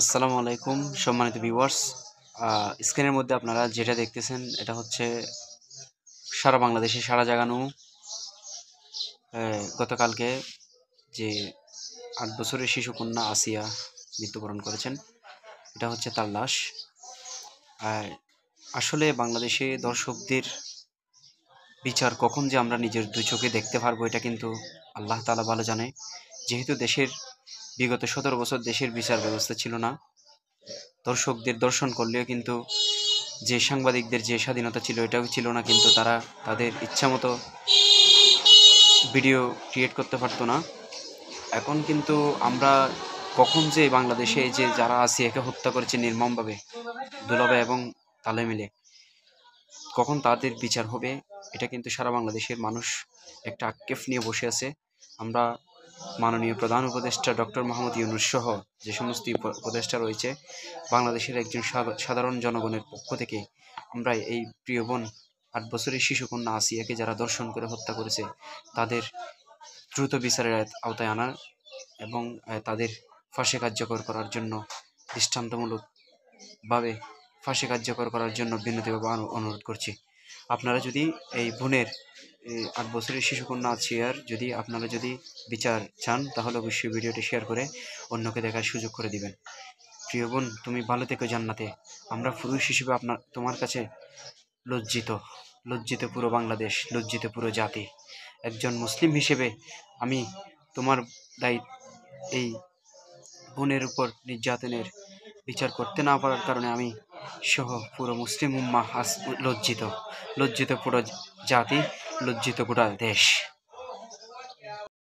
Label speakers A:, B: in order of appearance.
A: আসসালামু আলাইকুম সম্মানিত ভিউয়ার্স। স্ক্রিনের মধ্যে আপনারা যেটা দেখতেছেন এটা হচ্ছে সারা বাংলাদেশে সাড়া জাগানো গতকালকে যে ৮ বছরের শিশুকন্যা আসিয়া মৃত্যুবরণ করেছেন, এটা হচ্ছে তার লাশ। আসলে বাংলাদেশে দর্শকদের বিচার কখন যে আমরা নিজের দুই চোখে দেখতে পারবো এটা কিন্তু আল্লাহ তাআলা ভালো জানে। যেহেতু দেশের বিগত ১৭ বছর দেশের বিচার ব্যবস্থা ছিল না, দর্শকদের দর্শন করলেও কিন্তু যে সাংবাদিকদের যে স্বাধীনতা ছিল এটাও ছিল না, কিন্তু তারা তাদের ইচ্ছামতো ভিডিও ক্রিয়েট করতে পারতো না। এখন কিন্তু আমরা কখন যে বাংলাদেশে যে যারা আসিয়াকে হত্যা করেছে নির্মমভাবে দুলাভাই এবং তালে মিলে, কখন তাদের বিচার হবে এটা কিন্তু সারা বাংলাদেশের মানুষ একটা আক্ষেপ নিয়ে বসে আছে। আমরা মাননীয় প্রধান উপদেষ্টা ডক্টর মোহাম্মদ ইউনূস সহ যে সমস্ত উপদেষ্টা রয়েছে, বাংলাদেশের একজন সাধারণ জনগণের পক্ষ থেকে আমরা এই প্রিয় বোন ৮ বছরের শিশুকন্যা আসিয়াকে যারা ধর্ষণ করে হত্যা করেছে তাদের দ্রুত বিচারের আওতায় আনার এবং তাদের ফাঁসি কার্যকর করার জন্য দৃষ্টান্তমূলকভাবে ফাঁসি কার্যকর করার জন্য বিনীতভাবে অনুরোধ করছি। আপনারা যদি এই বোনের ৮ বছরের শিশুকন্যা আসিয়ার যদি আপনারা যদি বিচার চান তাহলে অবশ্যই ভিডিওটি শেয়ার করে অন্যকে দেখার সুযোগ করে দিবেন। প্রিয় বোন, তুমি ভালো থেকো জান্নাতে। আমরা পুরুষ হিসেবে তোমার কাছে লজ্জিত, লজ্জিত পুরো বাংলাদেশ, লজ্জিত পুরো জাতি। একজন মুসলিম হিসেবে আমি তোমার এই বোনের উপর নির্যাতনের বিচার করতে না পারার কারণে আমি সহ পুরো মুসলিম উম্মাহ আজ লজ্জিত, লজ্জিত পুরো জাতি, লজ্জিত গোটা দেশ।